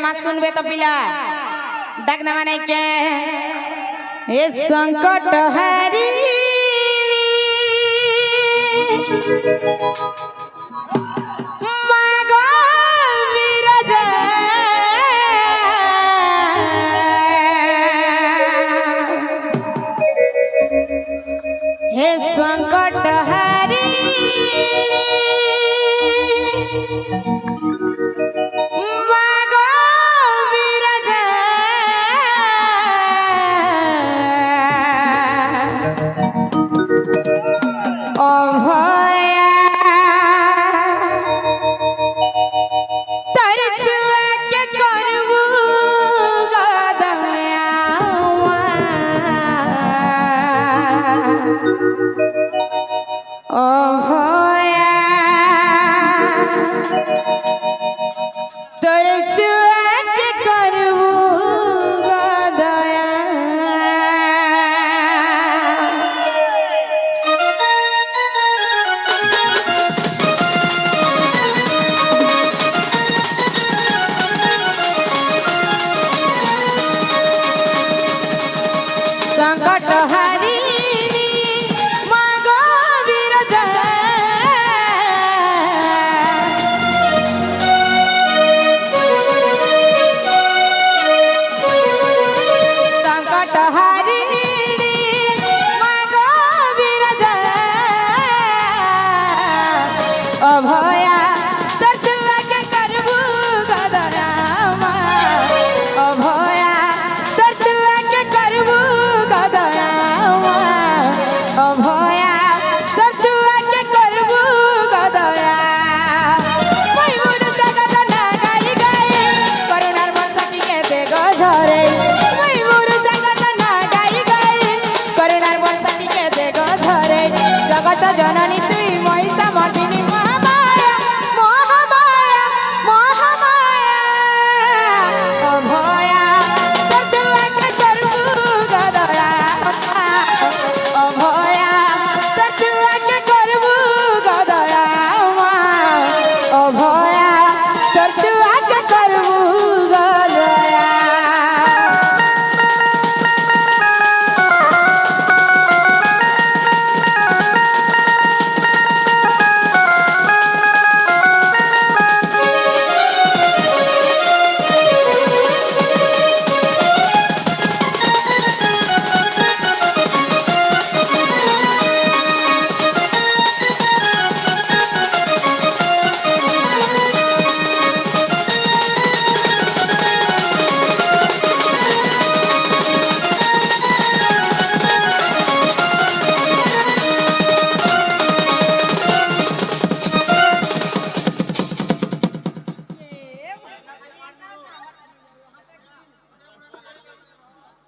मत सुनबे तो पिला देखना माने के ये संकट हरी मागो विरज हे संकट हरी संकट हरिणी मागो विरज संकट हरिणी मागो विरज अभया दर्शुआ के करबू गदरामा अभया दर्शुआ के करबू अभया दर्शुआ के करबू गदया कोई मोर जगत ना गाई गाई करुणार बरसाती के दे गझरे कोई मोर जगत ना गाई गाई करुणार बरसाती के दे गझरे जगत जननी तुई महिषा मर्दिनी महामाया महामाया महामाया अभया दर्शुआ के करबू गदया अभया दर्शुआ के करबू गदया अभया दर्शुआ के करबू गदया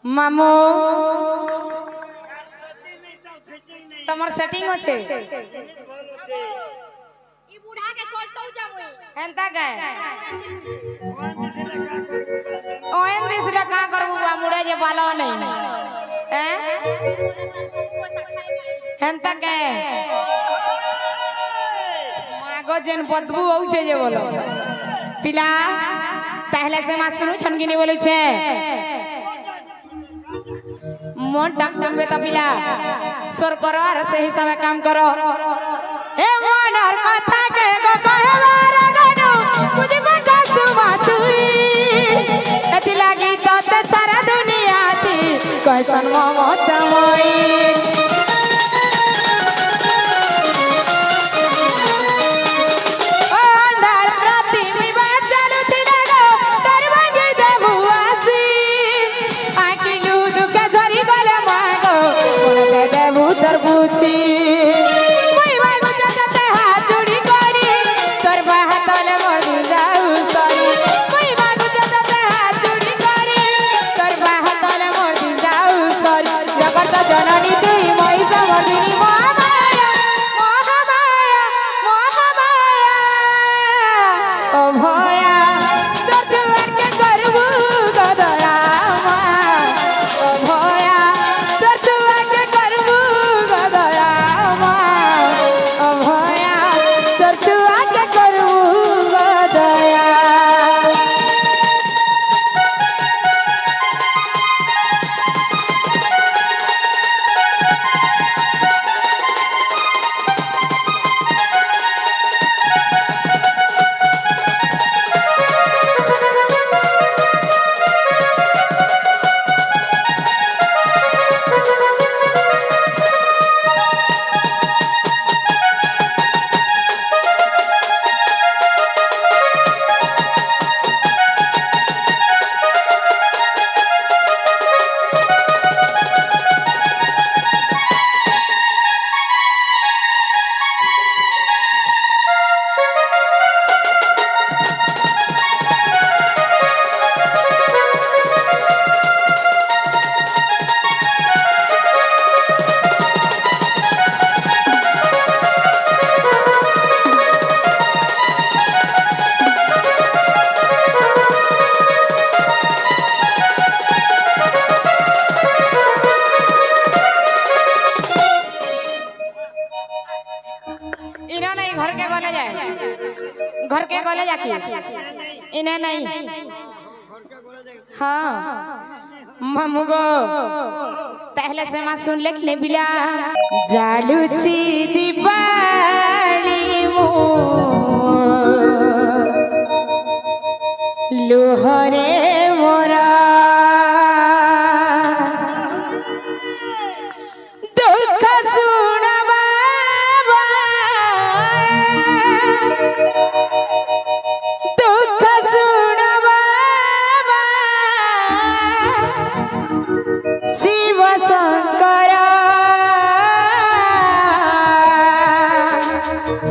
मामू तमर सेटिंग होछे ई बुढ़ा के छोड़तौ जामुई हेंता गए ओएन दिसला का करबू आ मुड़े जे बालो नहीं हैं हेंता गए मागो जेन बदबू होछे जे बोलो पिला पहले से मा सुनु छनगिनी बोलै छे मन डाक संगे तबिला स्वर करो और से हिसाबे काम करो हे मनर कथा के गो कहवार गनो मुझे बकासु मातुई एति लागी तते सारा दुनिया थी कैसन ममतामयी जननी तुई महिषा मर्दिनी महामाया महामाया महामाया अभया दर्शुआ के करबू गदया अभया दर्शुआ के करबू गदया अभया दर्शुआ के करबू गदया के गले जाके इन्हें नहीं हाँ मामू गो पहले से मां सुन ले ले बिला जालुची दीपाली मो लोहरे मोरा दुख सुन बाबा दुख सुन बाबा शिव शंकर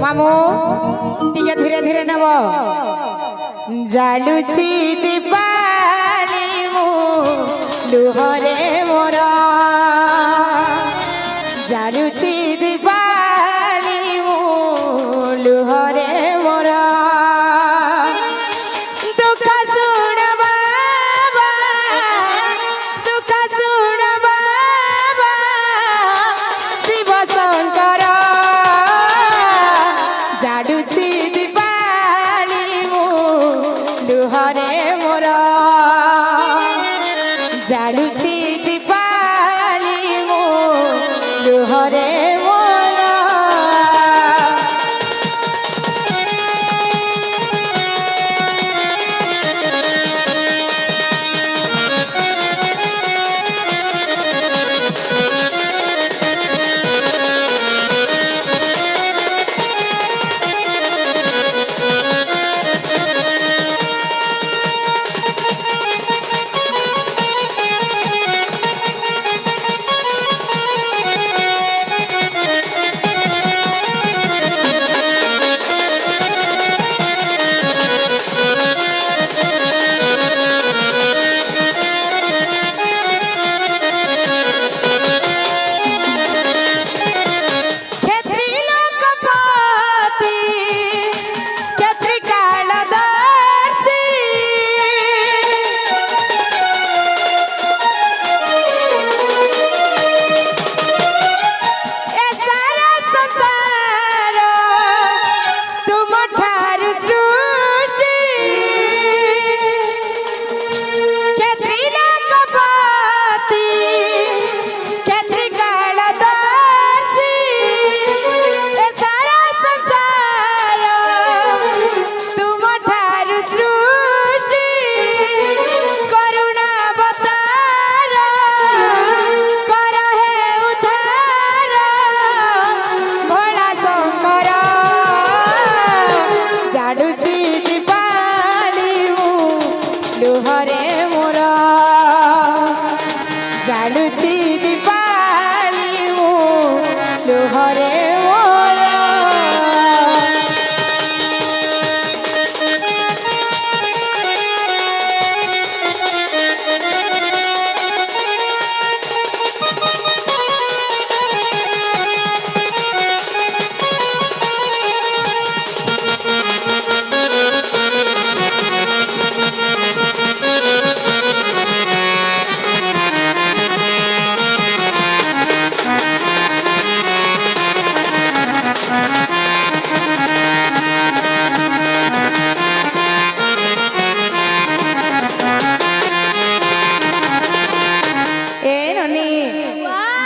मामू टिके धीरे धीरे नब जालुची दीपाली मु लुहरे मोर जालुची दीपाली मु लुहरे मोर दुख सुन बाबा दुख सुन बाबा शिव शंकर जालुची दीपाली मु लुहरे मोर जालुची दीपाली मु लुहरे मोर लुहरे मोर जालुची दीपाली मु लुहरे मोर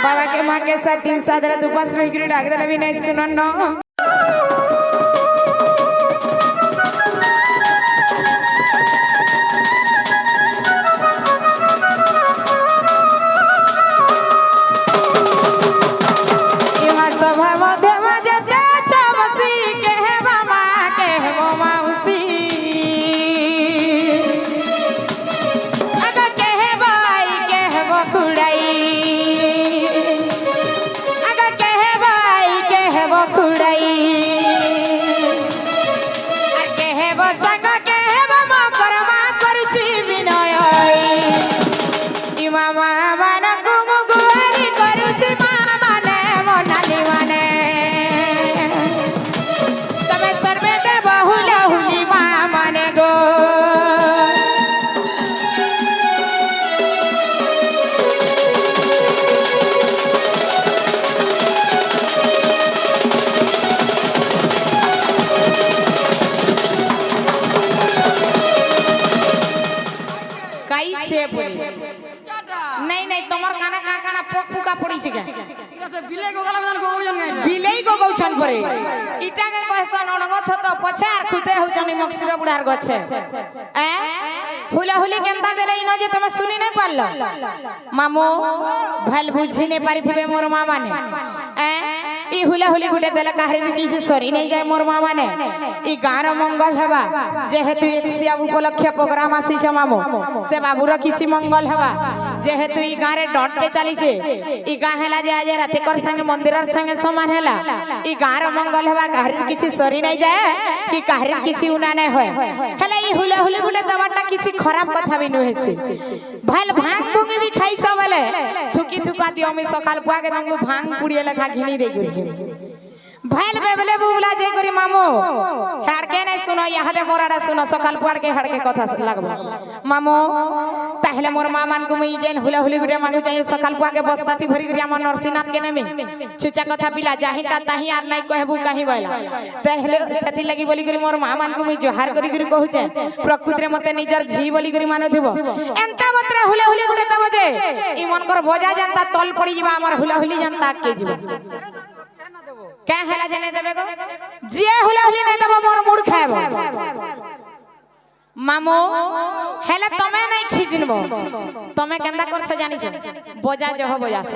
बाबा के माँ के साथ 3 साल रात उपास रह कर डाक देला भी नहीं सुनन न इमा सभा मध्य मजे ते चमसी के है मामा के है मौसी अगा के है भाई के है बखुड़ाई खुड़ाई আর কে হেব সাঙ্গ কে হেব মকরমা করছি বিনয় ইমামা মান গুমগুয়ারি করছি মা মানে মনালি মানে তবে সর্বে দেব হুলা হুলি মা মানে গো পড়িছে কে ঠিক আছে বিলেই গোগালা বদন গোজন গাই বিলেই গোগৌছন পরে ইটাকে কহছন অনগথ তো পছে আর খুতে হউছন মক্সির বুড়ার গছে হুলা হুলি কেনতা দেলে ইনো যে তুমি শুনি নাই পারল মামু ভাল বুঝি নে পারিথিবে মোর মা মানে ই হুলা হুলি গুটে দেলে কাহারি কিছু সরি নাই যায় মোর মা মানে ই গাঁর মঙ্গল হবা যেহেতু একশিয়া উপলক্ষে প্রোগ্রাম আসিছে মামু সে বাবুর কিছু মঙ্গল হবা যেহেতু ই গাঁরে ডটে চালিছে ই গাঁ হেলা যে আজ রাতিকর সঙ্গে মন্দিরের সঙ্গে সমান হেলা ই গাঁর মঙ্গল হবা কাহারি কিছু সরি নাই যায় কি কাহারি কিছু উনা নাই হয় হেলে ই হুলা হুলি গুটে দেবাটা কিছু খারাপ কথা বি নুহেছে ভাল ভাং ভুঙি বি খাইছ বলে থুকি থুকা দিও আমি সকাল পুয়াকে তঙ্গু ভাং পুড়িয়ে লেখা ঘিনি দেই করছি ভাইল বেবলে বুবলা যে করি মামু হাড়কে নাই শুনো ইহাদে মোরাডা শুনো সকাল পুয়ারকে হাড়কে কথা লাগবো মামু তাহলে মোর মা মান কুমি যেন হুলা হুলি গুটে মাগু চাই সকাল পুয়াকে বস্তাতি ভরি করি আমার নরসিংনাথ কে নেমে ছুচা কথা পিলা জাহিটা তাহি আর নাই কহবু কাহি বইলা তাহলে সেতি লাগি বলি করি মোর মা মান কুমি জোহার করি করি কহুছে প্রকৃতিরে মতে নিজর ঝি বলি করি মানুথিব এন্তা মাত্রা হুলা হুলি গুটে দেব যে ই মন কর বজা জানতা তল পড়ি যাবা আমার হুলা হুলি জানতা কে যাবে क्या हेला जने देबे गो जे हुला हुली नै देबो मोर मूड खाएबो मामो हेला तमे नै खिजिनबो तमे केंदा करछ जानिछ बजा जह बजाछ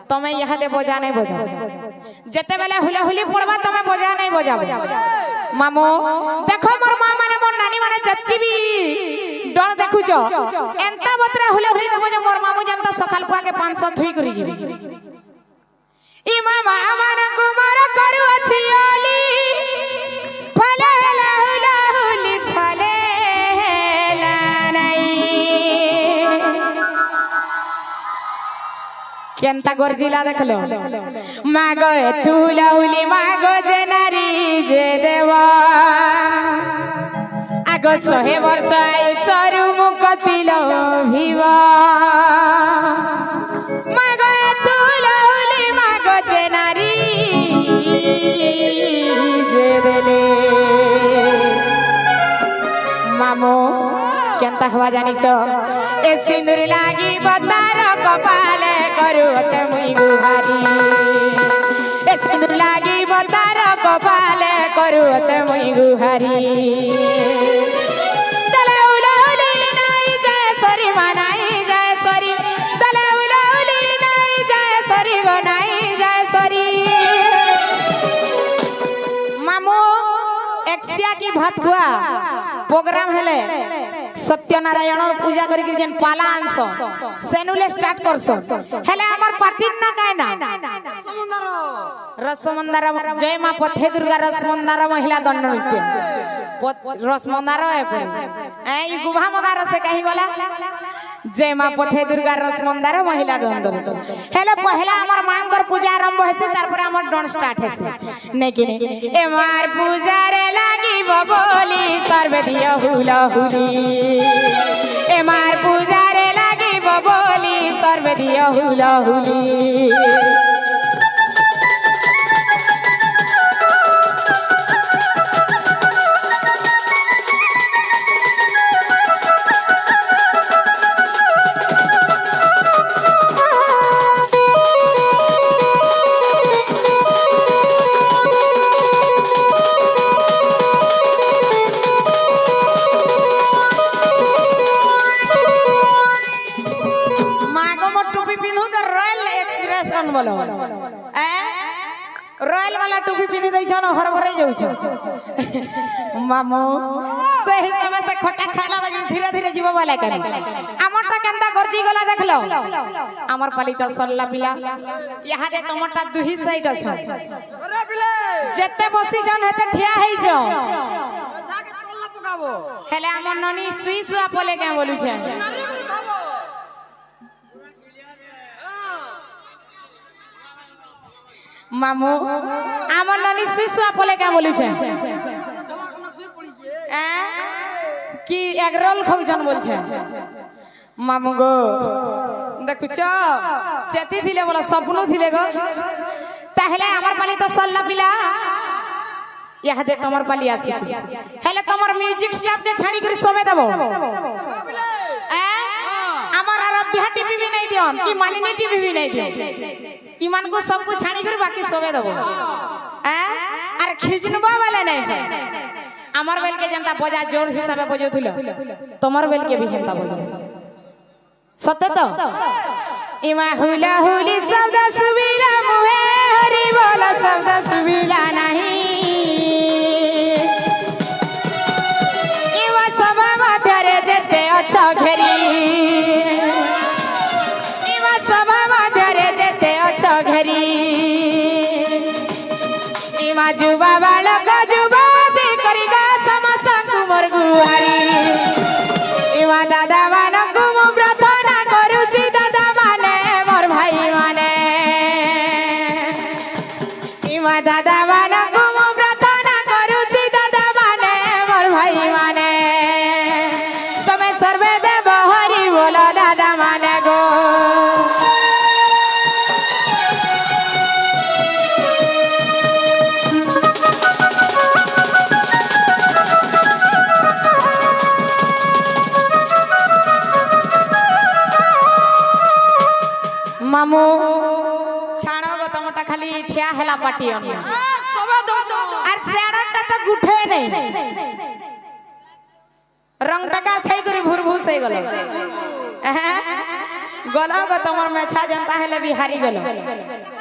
तमे यहा दे बजा नै बजा जते बेले हुला हुली पड़बा तमे बजा नै बजाबो मामो देखो मोर मां माने मोर नानी माने जत्ती भी डर देखुछ एंता बतरा हुला हुली देबो जे मोर मामू जनता सकाल पुआ के 500 थुई करी जिबी इ मामा मन कुमार करू अछि ओली फले हुला हुली फले नाही केनता गरजिला देखलो मागो तू हुला हुली मागो जे नारी जे देवा आगो 100 वर्ष आई सरू मुख तिलो भिवा मामो केनता हवा जानिछ ए सिंदूर लागी बतार कपाले करू छे मुई गुहारी ए सिंदूर लागी बतार कपाले करू छे मुई गुहारी तले उलाउली नाई जाय सरी मनाई जाय सरी तले उलाउली नाई जाय सरी बनाई जाय सरी मामो एक्सिया की भात खुआ प्रोग्राम हेले सत्यनारायण पूजा करी के जेन पालांस सेनुले स्टार्ट करसो हेले हमर पार्टी ना काई ना रसमंदार जय मां पथे दुर्गा रसमंदार महिला दंड नृत्य रसमंदार ए ई गुभा मदार से कहि गला जय मां पथे दुर्गा रसमंदार महिला दंड हेले पहला हमर मांगर पूजा आरंभ हेसे तार पर हमर डन स्टार्ट हेसे नै कि ए मार पूजा रे लागी बोली सर्वे दिया हुला हुली ए मार पूजा रे लागी बोली सर्वे दिया हुला हुली बोलो रॉयल वाला टोपी पिनी दै छ न हरभरे जाउ छ मामू सही समय से खटा खाला बागी धीरे धीरे जीव वाला करे हमरटा केंदा गरजी गला देखलो हमर पाली त सरला पिला यहा दे तमरटा दुही साइड छ अरे पिले जत्ते पोजीशन हेते ठिया हेइ छ जाके तोलना पकाबो हेले हमर ननी सुई सुआ पले के बोलु छ मामू आमर नानी सुसुआ पले क्या बोली छे कि एग रोल खाउछन बोल छे मामू गो देखुछ चेती थिले बोला सपनु थिले गो ताहले हमर पाली तो सल्ला पिला यहा दे तमर पाली आसी छे हेले तमर म्यूजिक स्टाफ के छाड़ी कर समय देबो हमर आराध्या टीम टीवी भी नहीं दियो कि मानिनी टीवी भी नहीं दियो ईमान को सब कुछ छानी कर बाकी सोबे दबो अरे खिजनबा वाला नहीं है अमर बेल के जनता बजा जोर हिसाबे बजौथिलो तमर बेल के भी हेंता बजो सत्य तो इमा हुला हुली शब्द सुबिला मुहे हरि बोल शब्द सुबिला नहीं इमा सभा मध्यरे जेते अच्छा घेरी इमा सभा मध्यरे जेते अच्छा घेरी इमा जुबा बालक जुबा दे करिगा समस्त कुमर गुहारी इमा दादा मानक मु प्रार्थना करूची दादा माने मोर भाई माने इमा दादा मानक मु प्रार्थना करूची दादा माने मोर भाई माने तमे सर्वे देव हरि बोलो दादा माने गो मामू छाणो गो तमटा खाली ठिया हेला पाटी अनिया सबे दो दो आर सेडटा त गुठे नहीं रंग टका थई करी भुरभुस हे गलो गलो गो तमर मेछा जनता हेले बिहारी गलो